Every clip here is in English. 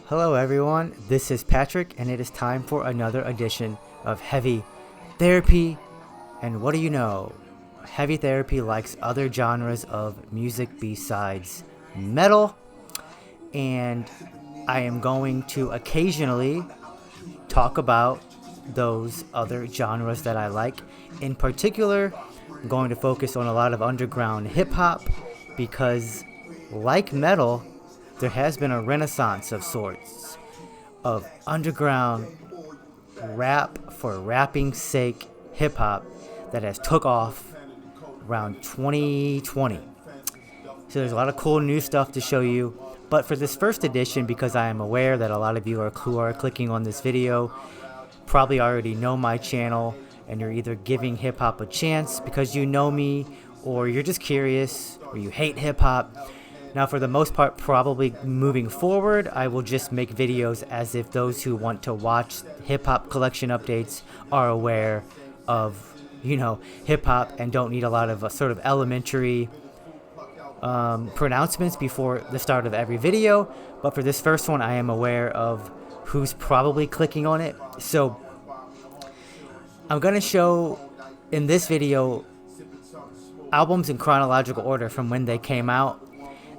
Hello everyone, this is Patrick and it is time for another edition of Heavy Therapy. And what do you know? Heavy Therapy likes other genres of music besides metal, and I am going to occasionally talk about those other genres that I like. In particular, I'm going to focus on a lot of underground hip-hop because, like metal, there has been a renaissance of sorts of underground rap for rapping's sake hip-hop that has took off around 2020. So there's a lot of cool new stuff to show you. But for this first edition, because I am aware that a lot of you who are clicking on this video probably already know my channel, and you're either giving hip-hop a chance because you know me, or you're just curious, or you hate hip-hop. Now, for the most part, probably moving forward, I will just make videos as if those who want to watch hip-hop collection updates are aware of, hip-hop and don't need a lot of sort of elementary pronouncements before the start of every video. But for this first one, I am aware of who's probably clicking on it. So I'm going to show in this video albums in chronological order from when they came out,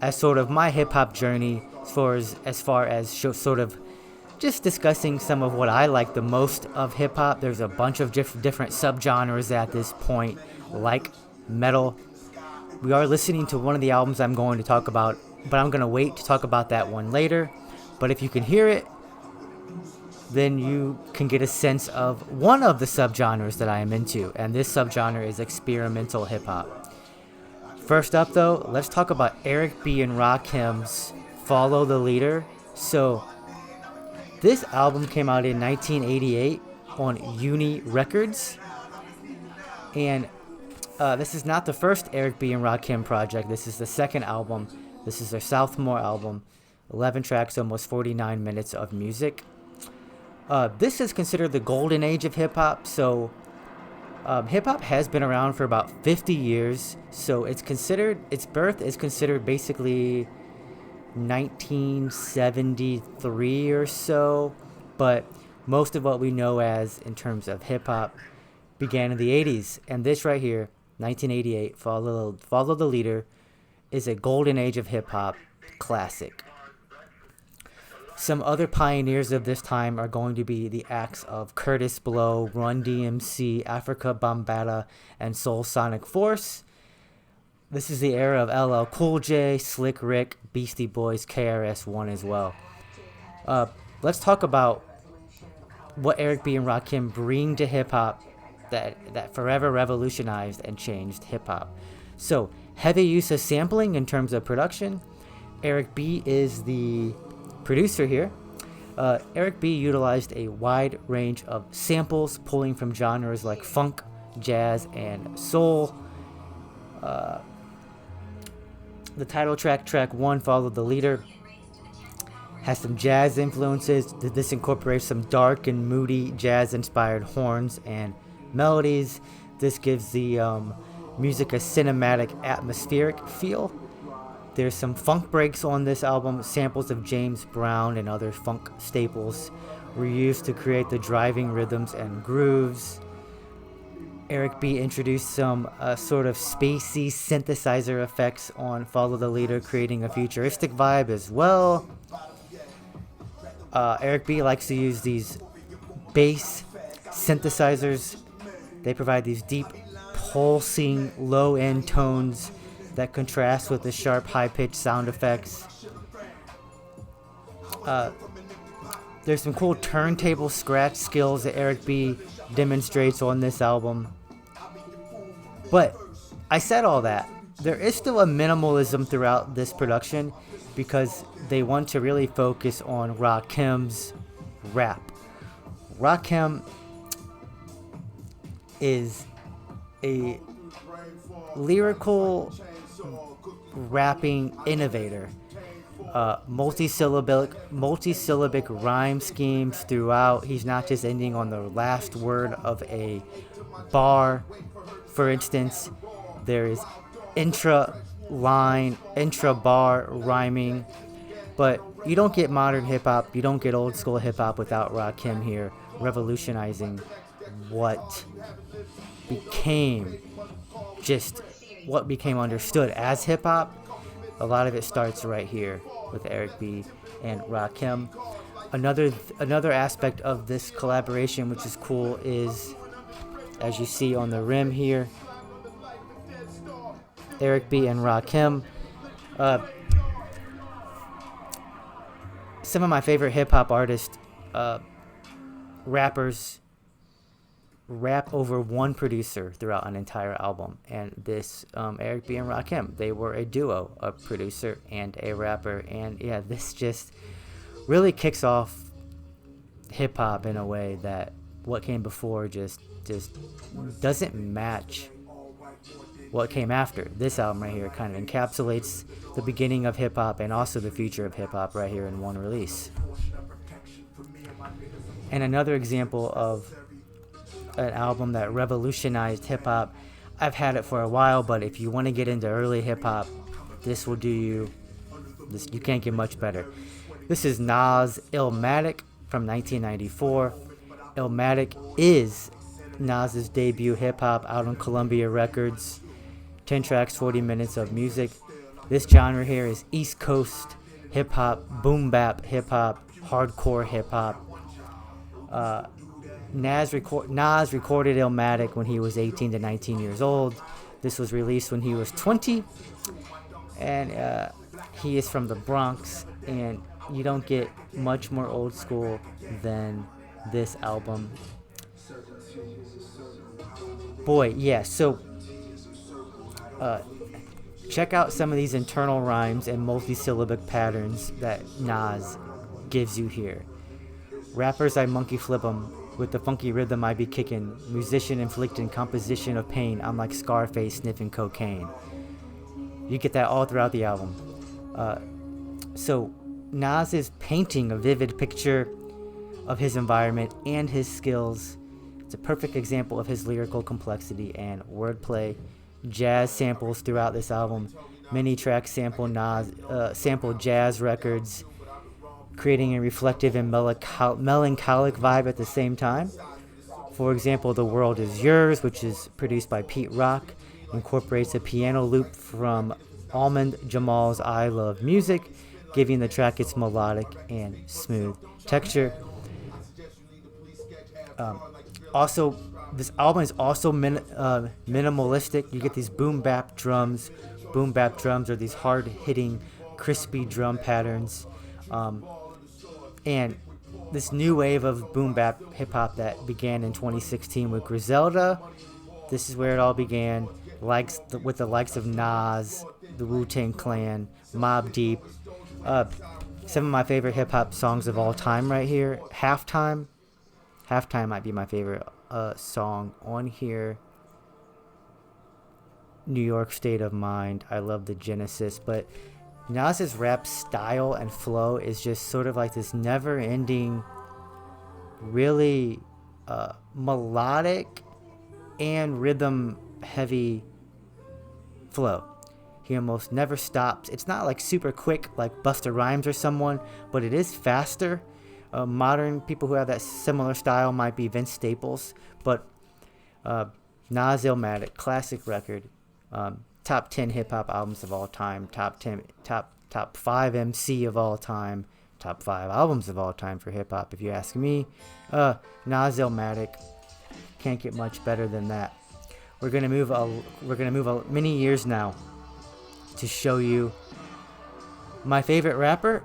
as sort of my hip-hop journey, as far as sort of just discussing some of what I like the most of hip-hop. There's a bunch of different subgenres at this point, like metal. We are listening to one of the albums I'm going to talk about, but I'm going to wait to talk about that one later. But if you can hear it, then you can get a sense of one of the subgenres that I am into, and this subgenre is experimental hip-hop. First up, though, let's talk about Eric B. and Rakim's Follow the Leader. So, this album came out in 1988 on Uni Records. And this is not the first Eric B. and Rakim project. This is the second album. This is their sophomore album. 11 tracks, almost 49 minutes of music. This is considered the golden age of hip-hop. So, hip-hop has been around for about 50 years, so its birth is considered basically 1973 or so, but most of what we know as in terms of hip-hop began in the 80s, and this right here, 1988, Follow the Leader, is a golden age of hip-hop classic. Some other pioneers of this time are going to be the acts of Curtis Blow, Run DMC, Africa Bambaataa, and Soul Sonic Force. This is the era of LL Cool J, Slick Rick, Beastie Boys, KRS-One as well. Let's talk about what Eric B. and Rakim bring to hip-hop that forever revolutionized and changed hip-hop. So, heavy use of sampling in terms of production. Eric B. is the producer here. Eric B. utilized a wide range of samples, pulling from genres like funk, jazz, and soul. The title track, track 1, Follow the Leader, has some jazz influences. This incorporates some dark and moody jazz-inspired horns and melodies. This gives the music a cinematic, atmospheric feel. There's some funk breaks on this album. Samples of James Brown and other funk staples were used to create the driving rhythms and grooves. Eric B. introduced some sort of spacey synthesizer effects on Follow the Leader, creating a futuristic vibe as well. Eric B. likes to use these bass synthesizers. They provide these deep, pulsing, low-end tones that contrast with the sharp, high-pitched sound effects. There's some cool turntable scratch skills that Eric B. demonstrates on this album. But I said all that. There is still a minimalism throughout this production because they want to really focus on Rakim's rap. Rakim is a lyrical rapping innovator. Multisyllabic rhyme schemes throughout. He's not just ending on the last word of a bar. For instance, there is intra-bar rhyming, But you don't get modern hip hop, you don't get old school hip hop without Rakim here revolutionizing what became what became understood as hip hop. A lot of it starts right here with Eric B and Rakim. Another aspect of this collaboration, which is cool, is, as you see on the rim here, Eric B and Rakim. Some of my favorite hip hop artists, rappers, rap over one producer throughout an entire album, and this Eric B and Rakim, they were a duo, a producer and a rapper, and yeah, this just really kicks off hip hop in a way that what came before just doesn't match what came after. This album right here kind of encapsulates the beginning of hip hop and also the future of hip hop right here in one release. And another example of an album that revolutionized hip hop. I've had it for a while, but if you want to get into early hip hop, this will do you. You can't get much better. This is Nas' Illmatic from 1994. Illmatic is Nas' debut hip hop out on Columbia Records. 10 tracks, 40 minutes of music. This genre here is East Coast hip hop, boom bap hip hop, hardcore hip hop. Nas recorded Illmatic when he was 18 to 19 years old. This was released when he was 20, and he is from the Bronx, and you don't get much more old school than this album. Boy, yeah, so check out some of these internal rhymes and multi-syllabic patterns that Nas gives you here. Rappers, I monkey flip 'em. With the funky rhythm I be kicking. Musician inflicting composition of pain. I'm like Scarface sniffing cocaine. You get that all throughout the album. So Nas is painting a vivid picture of his environment and his skills. It's a perfect example of his lyrical complexity and wordplay. Jazz samples throughout this album. Many tracks sample jazz records, creating a reflective and melancholic vibe at the same time. For example, The World Is Yours, which is produced by Pete Rock, incorporates a piano loop from Almond Jamal's I Love Music, giving the track its melodic and smooth texture. Also, this album is also minimalistic. You get these boom bap drums. Boom bap drums are these hard-hitting, crispy drum patterns. And this new wave of boom bap hip hop that began in 2016 with Griselda, this is where it all began. With the likes of Nas, the Wu-Tang Clan, Mobb Deep. Some of my favorite hip hop songs of all time right here. Halftime might be my favorite song on here. New York State of Mind. I love the Genesis, but Nas's rap style and flow is just sort of like this never-ending, really melodic and rhythm-heavy flow. He almost never stops. It's not like super quick like Busta Rhymes or someone, but it is faster. Modern people who have that similar style might be Vince Staples, but Nas Illmatic, classic record. Top 10 hip-hop albums of all time, top 5 MC of all time, top 5 albums of all time for hip-hop, if you ask me. Nas Illmatic, can't get much better than that. We're gonna move many years now to show you my favorite rapper.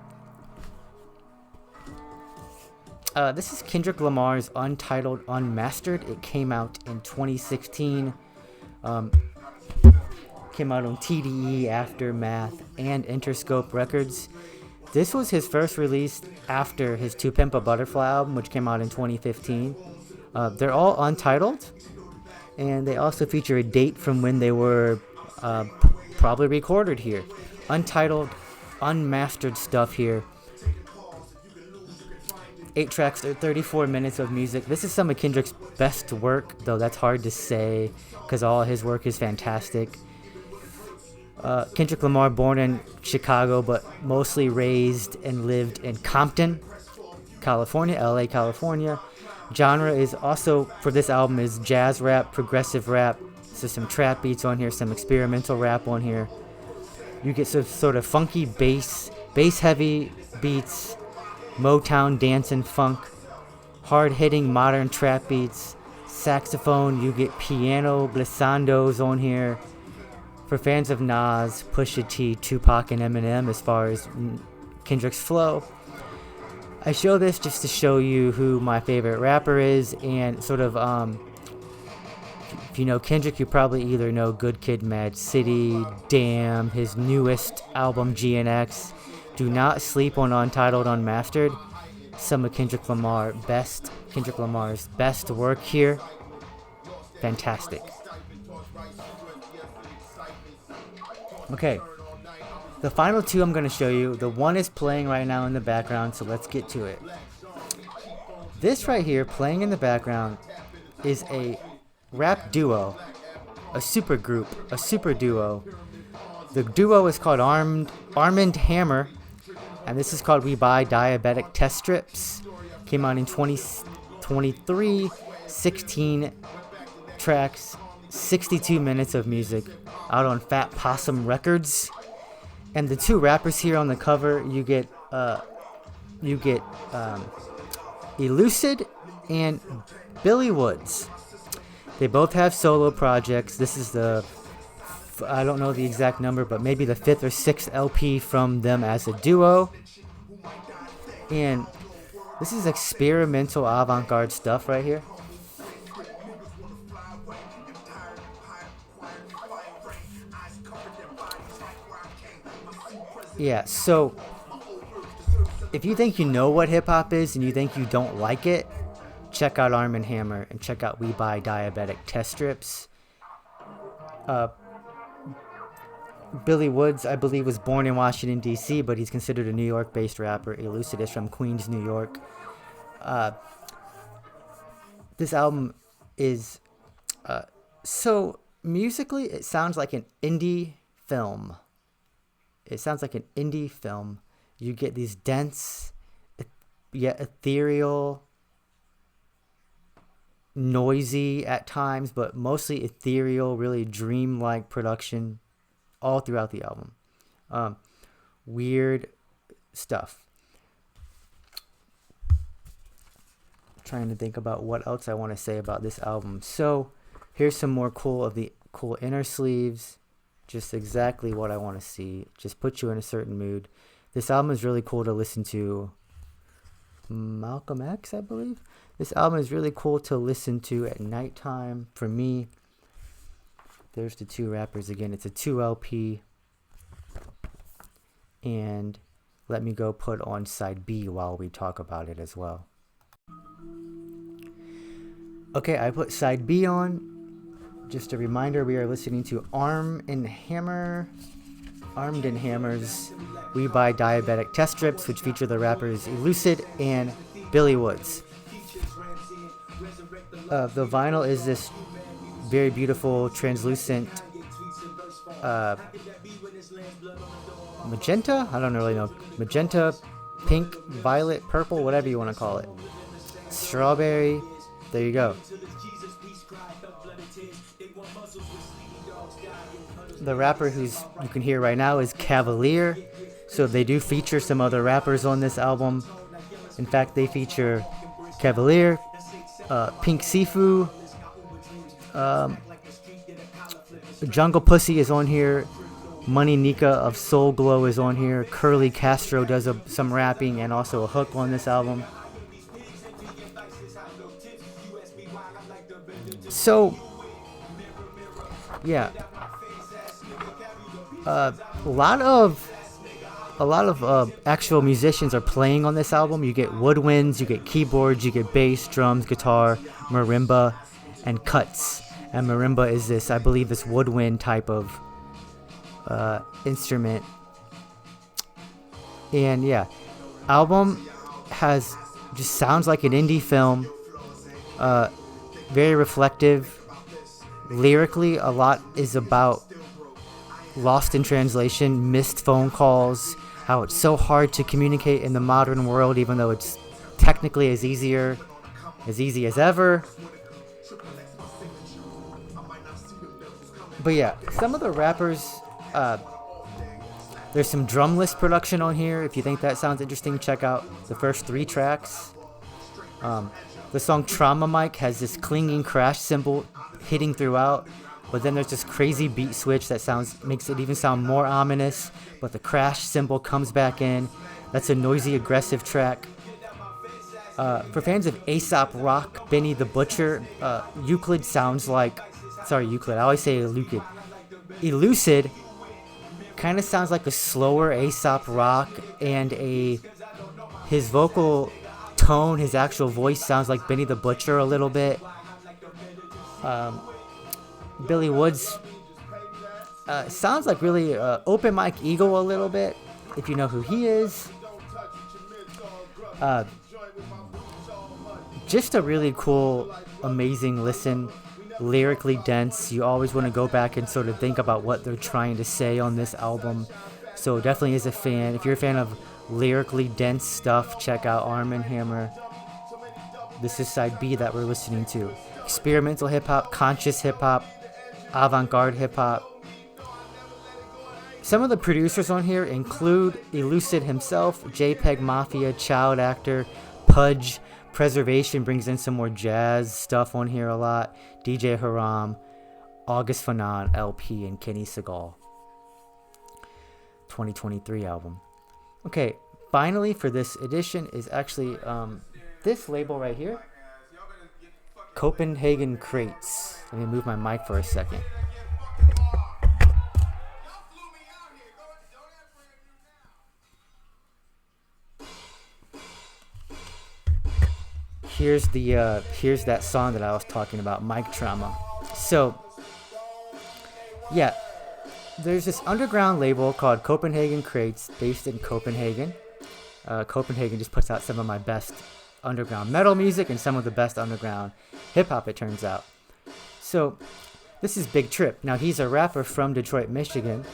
This is Kendrick Lamar's Untitled Unmastered. It came out in 2016. Came out on TDE, Aftermath, and Interscope Records. This was his first release after his To Pimp a Butterfly album, which came out in 2015. They're all untitled, and they also feature a date from when they were probably recorded here. Untitled, unmastered stuff here. 8 tracks, 34 minutes of music. This is some of Kendrick's best work, though that's hard to say because all his work is fantastic. Kendrick Lamar, born in Chicago, but mostly raised and lived in Compton, California, LA, California. Genre is also, for this album, is jazz rap, progressive rap. So some trap beats on here, some experimental rap on here. You get some sort of funky bass heavy beats, Motown dance and funk, hard hitting modern trap beats, saxophone. You get piano glissandos on here. For fans of Nas, Pusha T, Tupac, and Eminem, as far as Kendrick's flow, I show this just to show you who my favorite rapper is, and sort of, if you know Kendrick, you probably either know Good Kid, Mad City, Damn, his newest album, GNX. Do not sleep on Untitled, Unmastered. Some of Kendrick Lamar's best work here. Fantastic. Okay, the final two I'm going to show you, the one is playing right now in the background, so let's get to it. This right here, playing in the background, is a rap duo, a super duo. The duo is called Armand Hammer, and this is called We Buy Diabetic Test Strips. Came out in 2023, 16 tracks, 62 minutes of music, out on Fat Possum Records. And the two rappers here on the cover, you get Elucid and Billy Woods. They both have solo projects. This is I don't know the exact number, but maybe the 5th or 6th LP from them as a duo. And this is experimental avant-garde stuff right here. Yeah, so if you think you know what hip-hop is and you think you don't like it, check out Arm & Hammer and check out We Buy Diabetic Test Strips. Billy Woods, I believe, was born in Washington, D.C., but he's considered a New York-based rapper. Elucid is from Queens, New York. This album is... so musically, it sounds like an indie film. You get these dense, yet ethereal, noisy at times, but mostly ethereal, really dreamlike production all throughout the album. Weird stuff. Trying to think about what else I want to say about this album. So here's some more cool inner sleeves. Just exactly what I want to see. Just put you in a certain mood. This album is really cool to listen to. Malcolm X, I believe. This album is really cool to listen to at nighttime. For me, there's the two rappers again. It's a 2 LP. And let me go put on side B while we talk about it as well. Okay, I put side B on. Just a reminder, we are listening to Armed and Hammer's We Buy Diabetic Test Strips, which feature the rappers Elucid and Billy Woods. The vinyl is this very beautiful, translucent magenta? I don't really know. Magenta, pink, violet, purple, whatever you want to call it. Strawberry. There you go. The rapper you can hear right now is Cavalier. So they do feature some other rappers on this album. In fact, they feature Cavalier, Pink Sifu, Jungle Pussy is on here, Money Nika of Soul Glow is on here, Curly Castro does some rapping and also a hook on this album. So, yeah, a lot of actual musicians are playing on this album. You get woodwinds, you get keyboards, you get bass, drums, guitar, marimba, and cuts. And marimba is this, I believe, this woodwind type of instrument. And yeah, album just sounds like an indie film. Very reflective. Lyrically, a lot is about lost in translation, missed phone calls, how it's so hard to communicate in the modern world, even though it's technically as easy as ever. But yeah, some of the rappers, there's some drumless production on here. If you think that sounds interesting, check out the first 3 tracks. The song Trauma Mike has this clinging crash cymbal hitting throughout, but then there's this crazy beat switch that makes it even sound more ominous, but the crash cymbal comes back in. That's a noisy, aggressive track. For fans of Aesop Rock, Benny the Butcher, Euclid sounds like... Sorry, Euclid. I always say Elucid. Elucid kind of sounds like a slower Aesop Rock, and his vocal tone, his actual voice sounds like Benny the Butcher a little bit. Billy Woods sounds like really Open Mike Eagle a little bit, if you know who he is. Just a really cool, amazing listen. Lyrically dense. You always want to go back and sort of think about what they're trying to say on this album. So definitely as a fan, if you're a fan of lyrically dense stuff, check out Arm & Hammer. This is side B that we're listening to. Experimental hip-hop, conscious hip-hop, avant-garde hip-hop. Some of the producers on here include Elucid himself, JPEG Mafia, Child Actor, Pudge. Preservation brings in some more jazz stuff on here a lot. DJ Haram, August Fanon, LP, and Kenny Segal. 2023 album. Okay, finally for this edition is actually this label right here. Copenhagen Crates. Let me move my mic for a second. Here's that song that I was talking about, Mic Trauma. So, yeah, there's this underground label called Copenhagen Crates, based in Copenhagen. Copenhagen just puts out some of my best underground metal music and some of the best underground hip-hop, it turns out. So, this is Big Trip. Now, he's a rapper from Detroit, Michigan.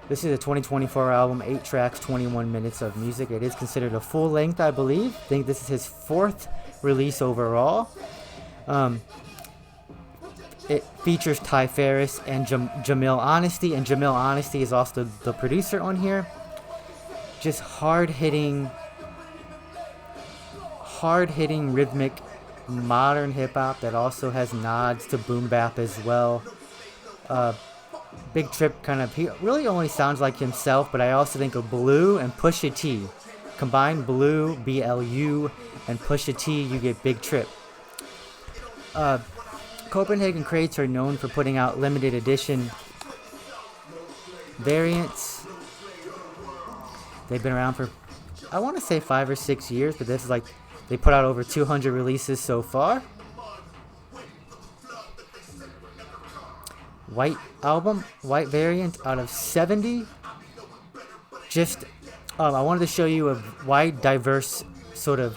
This is a 2024 album, 8 tracks, 21 minutes of music. It is considered a full length, I believe. I think this is his 4th release overall. It features Ty Ferris and Jamil Honesty, and Jamil Honesty is also the producer on here. Just hard-hitting, rhythmic, modern hip-hop that also has nods to boom bap as well. Big Trip he really only sounds like himself, but I also think of Blue and Pusha T. Combine Blue, BLU, and Pusha T, you get Big Trip. Copenhagen Crates are known for putting out limited edition variants. They've been around for, I want to say 5 or 6 years, but this is like, they put out over 200 releases so far. White album, white variant out of 70. Just, I wanted to show you a wide, diverse sort of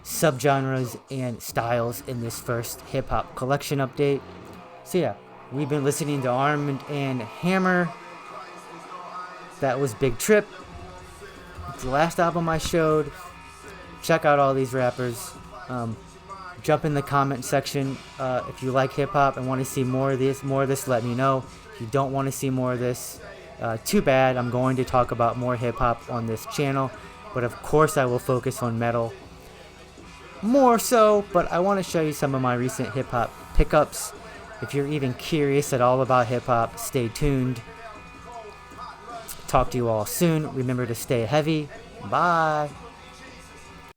subgenres and styles in this first hip-hop collection update. So yeah, we've been listening to Arm & Hammer. That was Big Trip. It's the last album I showed. Check out all these rappers. Jump in the comment section if you like hip-hop and want to see more of this, let me know. If you don't want to see more of this, too bad. I'm going to talk about more hip-hop on this channel, but of course I will focus on metal more so, but I want to show you some of my recent hip-hop pickups. If you're even curious at all about hip-hop, stay tuned. Talk to you all soon. Remember to stay heavy. Bye.